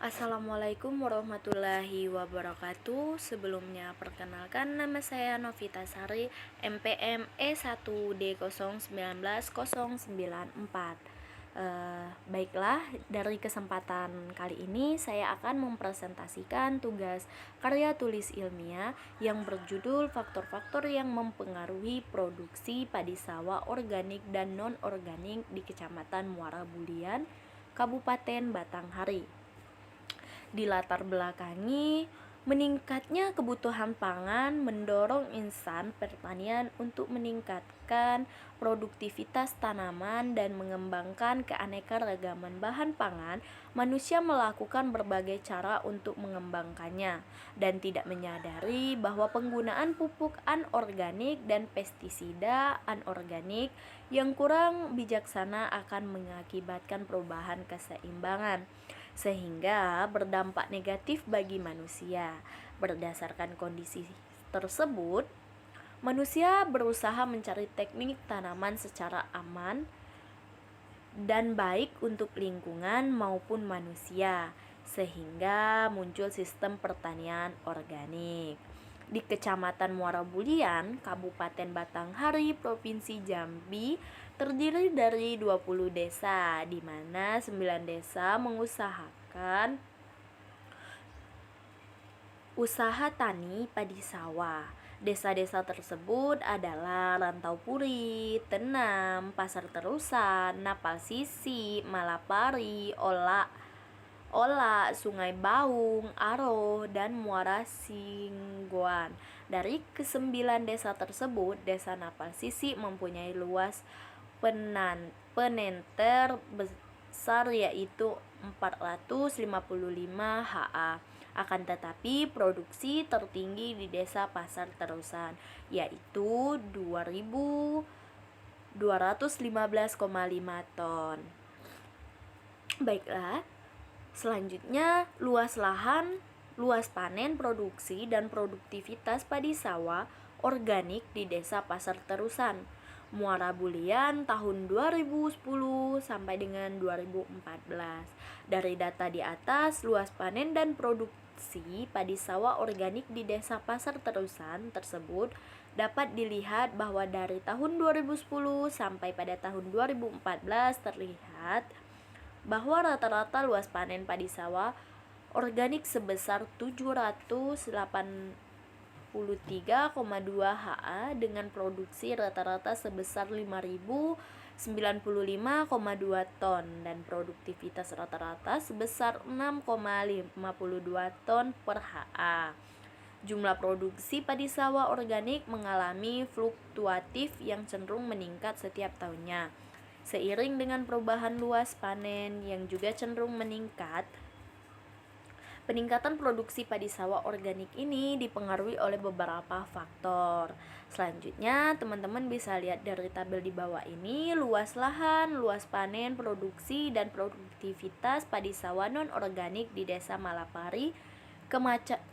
Assalamualaikum warahmatullahi wabarakatuh. Sebelumnya perkenalkan, nama saya Novita Sari, MPM E1D091094. Baiklah, dari kesempatan kali ini saya akan mempresentasikan tugas karya tulis ilmiah yang berjudul Faktor-faktor yang mempengaruhi produksi padi sawah organik dan non-organik di Kecamatan Muara Bulian, Kabupaten Batanghari. Dilatar belakangi meningkatnya kebutuhan pangan mendorong insan pertanian untuk meningkatkan produktivitas tanaman dan mengembangkan keanekaragaman bahan pangan. Manusia melakukan berbagai cara untuk mengembangkannya dan tidak menyadari bahwa penggunaan pupuk anorganik dan pestisida anorganik yang kurang bijaksana akan mengakibatkan perubahan keseimbangan, sehingga berdampak negatif bagi manusia. Berdasarkan kondisi tersebut, manusia berusaha mencari teknik tanaman secara aman dan baik untuk lingkungan maupun manusia, sehingga muncul sistem pertanian organik. Di Kecamatan Muara Bulian, Kabupaten Batanghari, Provinsi Jambi, terdiri dari 20 desa, di mana 9 desa mengusahakan usaha tani padi sawah. Desa-desa tersebut adalah Rantau Puri, Tenam, Pasar Terusan, Napal Sisi, Malapari, Ola, Sungai Baung, Aro, dan Muara Singgoan. Dari ke-9 desa tersebut, Desa Napal Sisi mempunyai luas penenter besar yaitu 455 ha. Akan tetapi produksi tertinggi di Desa Pasar Terusan yaitu 2.215,5 ton. Baiklah, selanjutnya luas panen, produksi, dan produktivitas padi sawah organik di Desa Pasar Terusan, Muara Bulian tahun 2010 sampai dengan 2014. Dari data di atas, luas panen dan produksi padi sawah organik di Desa Pasar Terusan tersebut dapat dilihat bahwa dari tahun 2010 sampai pada tahun 2014 terlihat bahwa rata-rata luas panen padi sawah organik sebesar 783,2 ha dengan produksi rata-rata sebesar 5.095,2 ton dan produktivitas rata-rata sebesar 6,52 ton per ha. Jumlah produksi padi sawah organik mengalami fluktuatif yang cenderung meningkat setiap tahunnya. Seiring dengan perubahan luas panen yang juga cenderung meningkat, peningkatan produksi padi sawah organik ini dipengaruhi oleh beberapa faktor. Selanjutnya, teman-teman bisa lihat dari tabel di bawah ini, luas lahan, luas panen, produksi, dan produktivitas padi sawah non-organik di Desa Malapari,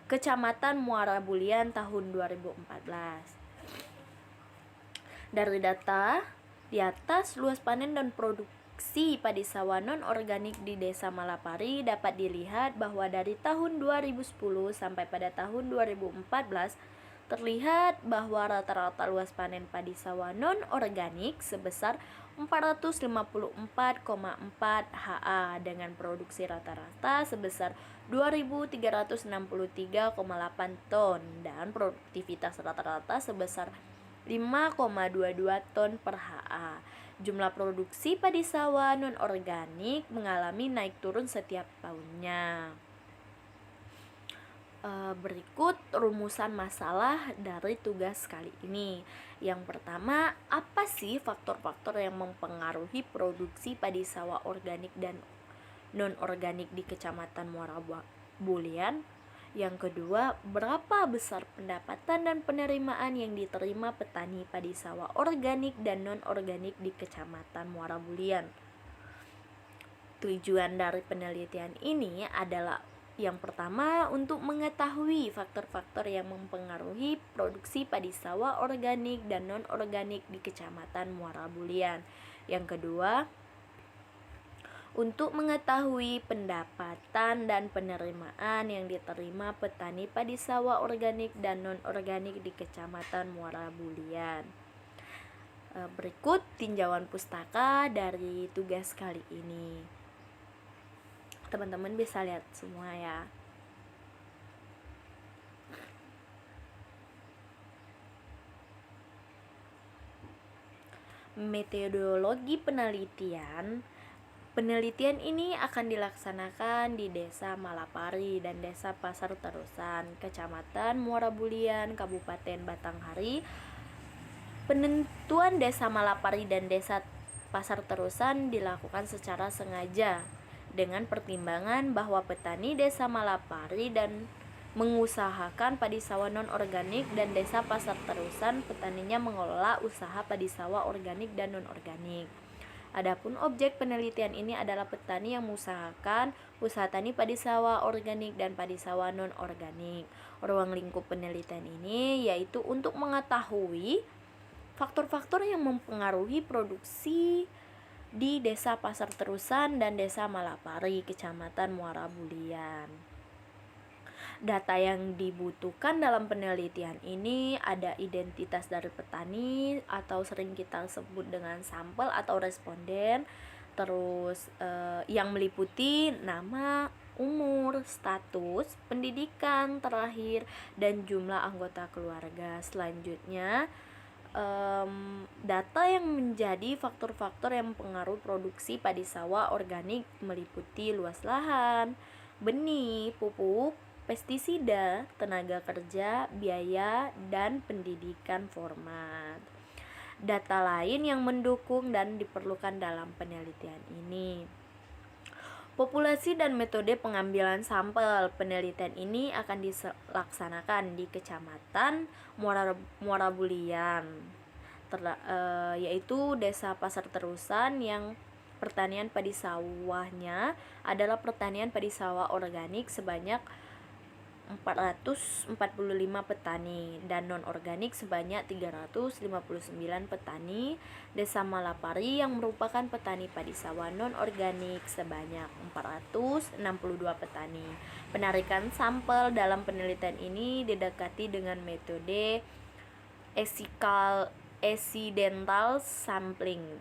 Kecamatan Muara Bulian tahun 2014. Dari data di atas, luas panen dan produksi padi sawah non-organik di Desa Malapari dapat dilihat bahwa dari tahun 2010 sampai pada tahun 2014 terlihat bahwa rata-rata luas panen padi sawah non-organik sebesar 454,4 ha dengan produksi rata-rata sebesar 2.363,8 ton dan produktivitas rata-rata sebesar 5,22 ton per ha. Jumlah produksi padi sawah non-organik mengalami naik turun setiap tahunnya. Berikut rumusan masalah dari tugas kali ini. Yang pertama, apa sih faktor-faktor yang mempengaruhi produksi padi sawah organik dan non-organik di Kecamatan Muara Bulian? Yang kedua, berapa besar pendapatan dan penerimaan yang diterima petani padi sawah organik dan non-organik di Kecamatan Muara Bulian? Tujuan dari penelitian ini adalah yang pertama, untuk mengetahui faktor-faktor yang mempengaruhi produksi padi sawah organik dan non-organik di Kecamatan Muara Bulian. Yang kedua, untuk mengetahui pendapatan dan penerimaan yang diterima petani padi sawah organik dan non-organik di Kecamatan Muara Bulian. Berikut tinjauan pustaka dari tugas kali ini. Teman-teman bisa lihat semua ya. Metodologi penelitian. Penelitian ini akan dilaksanakan di Desa Malapari dan Desa Pasar Terusan, Kecamatan Muara Bulian, Kabupaten Batanghari. Penentuan Desa Malapari dan Desa Pasar Terusan dilakukan secara sengaja dengan pertimbangan bahwa petani Desa Malapari dan mengusahakan padi sawah non-organik dan Desa Pasar Terusan petaninya mengelola usaha padi sawah organik dan non-organik. Adapun objek penelitian ini adalah petani yang mengusahakan usaha tani padi sawah organik dan padi sawah non-organik. Ruang lingkup penelitian ini yaitu untuk mengetahui faktor-faktor yang mempengaruhi produksi di Desa Pasar Terusan dan Desa Malapari, Kecamatan Muara Bulian. Data yang dibutuhkan dalam penelitian ini ada identitas dari petani atau sering kita sebut dengan sampel atau responden, terus yang meliputi nama, umur, status, pendidikan terakhir, dan jumlah anggota keluarga. Selanjutnya data yang menjadi faktor-faktor yang mempengaruhi produksi padi sawah organik meliputi luas lahan, benih, pupuk, pestisida, tenaga kerja, biaya, dan pendidikan formal. Data lain yang mendukung dan diperlukan dalam penelitian ini. Populasi dan metode pengambilan sampel. Penelitian ini akan dilaksanakan di Kecamatan Muara Bulian, yaitu Desa Pasar Terusan yang pertanian padi sawahnya adalah pertanian padi sawah organik sebanyak 445 petani dan non-organik sebanyak 359 petani. Desa Malapari yang merupakan petani padi sawah non-organik sebanyak 462 petani. Penarikan sampel dalam penelitian ini didekati dengan metode accidental sampling.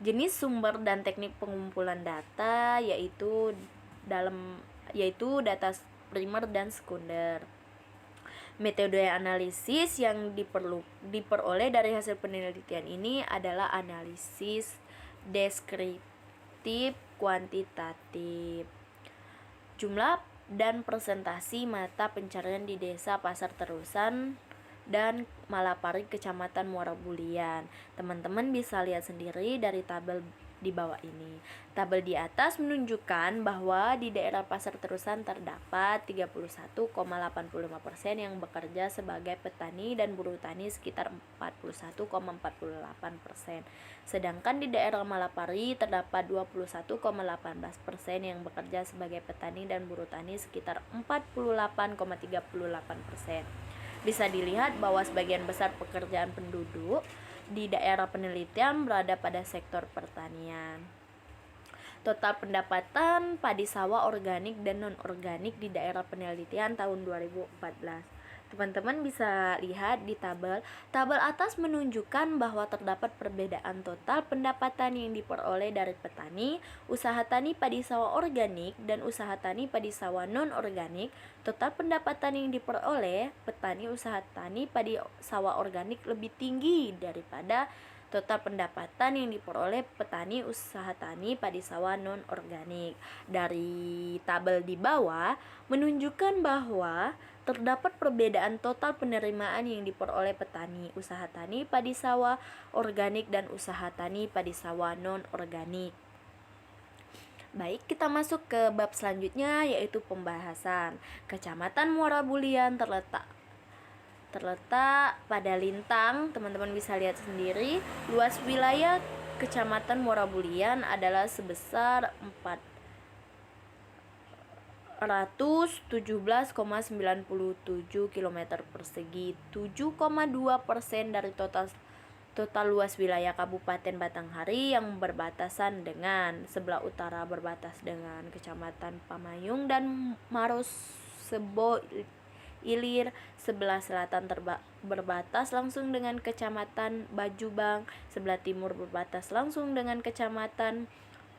Jenis sumber dan teknik pengumpulan data yaitu data primer dan sekunder. Metode analisis yang diperoleh dari hasil penelitian ini adalah analisis deskriptif kuantitatif. Jumlah dan presentasi mata pencarian di Desa Pasar Terusan dan Malapari, Kecamatan Muara Bulian. Teman-teman bisa lihat sendiri dari tabel di bawah ini. Tabel di atas menunjukkan bahwa di daerah Pasar Terusan terdapat 31,85% yang bekerja sebagai petani dan buruh tani sekitar 41,48%. Sedangkan di daerah Malapari terdapat 21,18% yang bekerja sebagai petani dan buruh tani sekitar 48,38%. Bisa dilihat bahwa sebagian besar pekerjaan penduduk di daerah penelitian berada pada sektor pertanian. Total pendapatan padi sawah organik dan non-organik di daerah penelitian tahun 2014. Teman-teman bisa lihat di tabel atas menunjukkan bahwa terdapat perbedaan total pendapatan yang diperoleh dari petani, usaha tani padi sawah organik, dan usaha tani padi sawah non-organik. Total pendapatan yang diperoleh petani usaha tani padi sawah organik lebih tinggi daripada total pendapatan yang diperoleh petani usaha tani padi sawah non-organik. Dari tabel di bawah menunjukkan bahwa terdapat perbedaan total penerimaan yang diperoleh petani usaha tani padi sawah organik dan usaha tani padi sawah non-organik. Baik, kita masuk ke bab selanjutnya yaitu pembahasan. Kecamatan Muara Bulian terletak pada lintang, teman-teman bisa lihat sendiri. Luas wilayah Kecamatan Muara Bulian adalah sebesar 417,97 km persegi, 7,2% dari total Total luas wilayah Kabupaten Batanghari yang berbatasan dengan sebelah utara berbatas dengan Kecamatan Pamayung dan Marosebo Ilir, sebelah selatan berbatas langsung dengan Kecamatan Bajubang, sebelah timur berbatas langsung dengan Kecamatan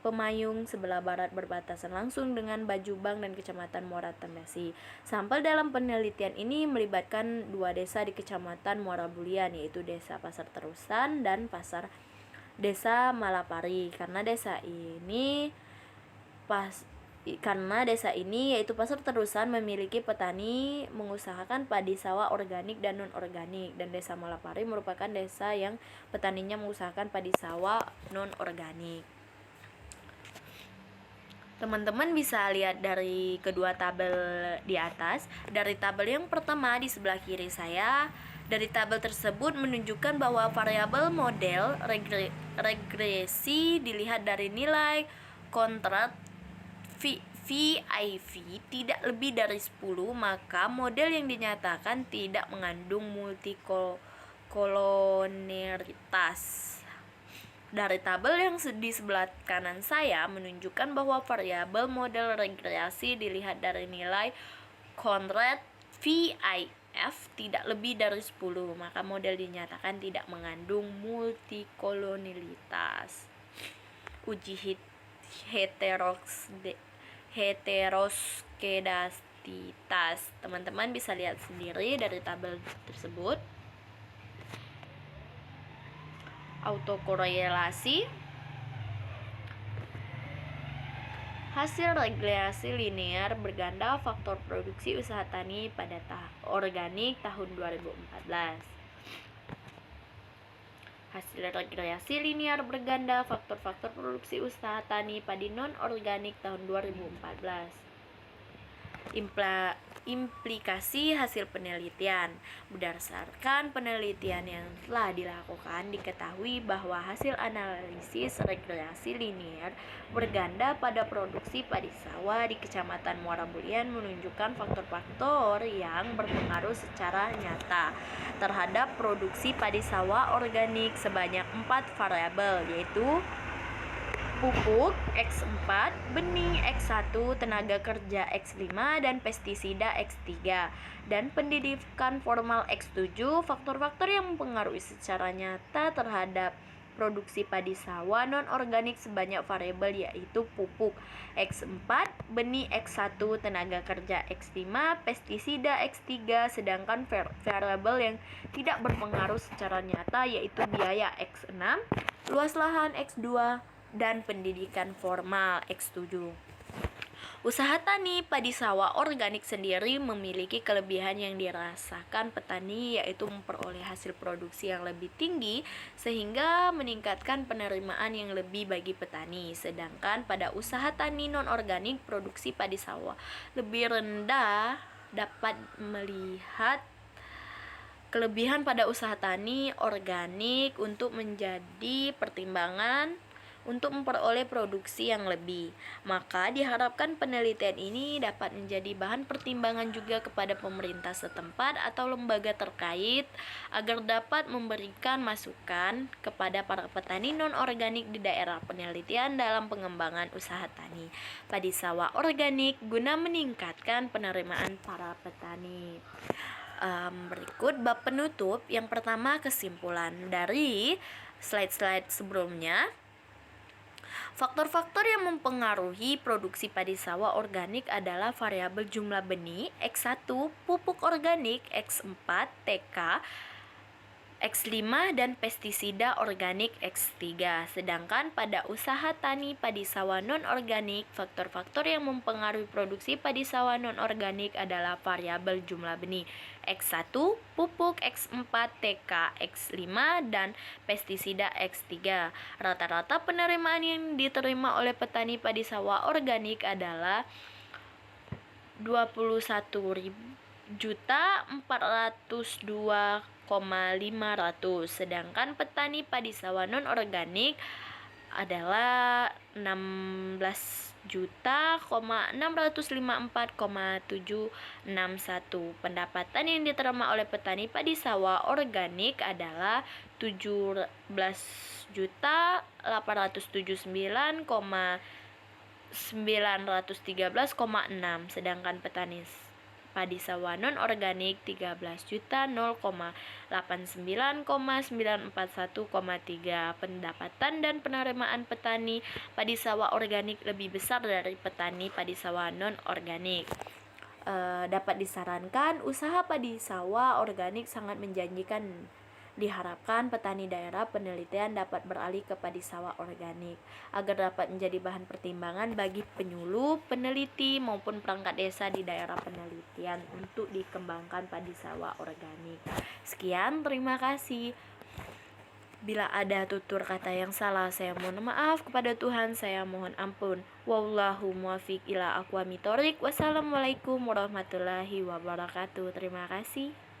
Pemayung, sebelah barat berbatasan langsung dengan Bajubang dan Kecamatan Muara Tandasi. Sampel dalam penelitian ini melibatkan 2 desa di Kecamatan Muara Bulian, yaitu Desa Pasar Terusan dan Desa Malapari. Karena desa ini yaitu Pasar Terusan memiliki petani mengusahakan padi sawah organik dan non-organik, dan Desa Malapari merupakan desa yang petaninya mengusahakan padi sawah non-organik. Teman-teman bisa lihat dari kedua tabel di atas. Dari tabel yang pertama di sebelah kiri saya, dari tabel tersebut menunjukkan bahwa variabel model regresi dilihat dari nilai kontrak VIV tidak lebih dari 10, maka model yang dinyatakan tidak mengandung multikoloneritas. Dari tabel yang di sebelah kanan saya menunjukkan bahwa variabel model regresi dilihat dari nilai kontrak VIF tidak lebih dari 10, maka model dinyatakan tidak mengandung multikoloneritas. Uji heteroskedastis. Teman-teman bisa lihat sendiri dari tabel tersebut. Autokorelasi. Hasil regresi linear berganda faktor produksi usaha tani pada organik tahun 2014. Hasil regresi linear berganda faktor-faktor produksi usaha tani padi non-organik tahun 2014. Implikasi hasil penelitian. Berdasarkan penelitian yang telah dilakukan, diketahui bahwa hasil analisis regresi linear berganda pada produksi padi sawah di Kecamatan Muara Bulian menunjukkan faktor-faktor yang berpengaruh secara nyata terhadap produksi padi sawah organik sebanyak 4 variabel, yaitu pupuk X4, benih X1, tenaga kerja X5, dan pestisida X3, dan pendidikan formal X7. Faktor-faktor yang mempengaruhi secara nyata terhadap produksi padi sawah non-organik sebanyak variabel, yaitu pupuk X4, benih X1, tenaga kerja X5, pestisida X3, sedangkan variabel yang tidak berpengaruh secara nyata yaitu biaya X6, luas lahan X2, dan pendidikan formal X7. Usaha tani padi sawah organik sendiri memiliki kelebihan yang dirasakan petani, yaitu memperoleh hasil produksi yang lebih tinggi sehingga meningkatkan penerimaan yang lebih bagi petani. Sedangkan pada usaha tani non-organik, produksi padi sawah lebih rendah. Dapat melihat kelebihan pada usaha tani organik untuk menjadi pertimbangan untuk memperoleh produksi yang lebih. Maka diharapkan penelitian ini dapat menjadi bahan pertimbangan juga kepada pemerintah setempat atau lembaga terkait agar dapat memberikan masukan kepada para petani non-organik di daerah penelitian dalam pengembangan usaha tani padi sawah organik guna meningkatkan penerimaan para petani. Berikut bab penutup. Yang pertama, kesimpulan dari slide-slide sebelumnya. Faktor-faktor yang mempengaruhi produksi padi sawah organik adalah variabel jumlah benih X1, pupuk organik X4, TK X5, dan pestisida organik X3. Sedangkan pada usaha tani padi sawah non-organik, faktor-faktor yang mempengaruhi produksi padi sawah non-organik adalah variabel jumlah benih X1, pupuk X4, TK X5, dan pestisida X3. Rata-rata penerimaan yang diterima oleh petani padi sawah organik adalah 21.402.500, sedangkan petani padi sawah non-organik adalah 16 juta,654,761. Pendapatan yang diterima oleh petani padi sawah organik adalah 17.879,913,6, sedangkan petani padi sawah non organik 13.089,941,3. Pendapatan dan penerimaan petani padi sawah organik lebih besar dari petani padi sawah non organik. Dapat disarankan, usaha padi sawah organik sangat menjanjikan. Diharapkan petani daerah penelitian dapat beralih ke padi sawah organik agar dapat menjadi bahan pertimbangan bagi penyuluh, peneliti maupun perangkat desa di daerah penelitian untuk dikembangkan padi sawah organik. Sekian, terima kasih. Bila ada tutur kata yang salah, saya mohon maaf. Kepada Tuhan saya mohon ampun. Wallahu muwaffiq ila aqwamit thoriq. Wassalamualaikum warahmatullahi wabarakatuh. Terima kasih.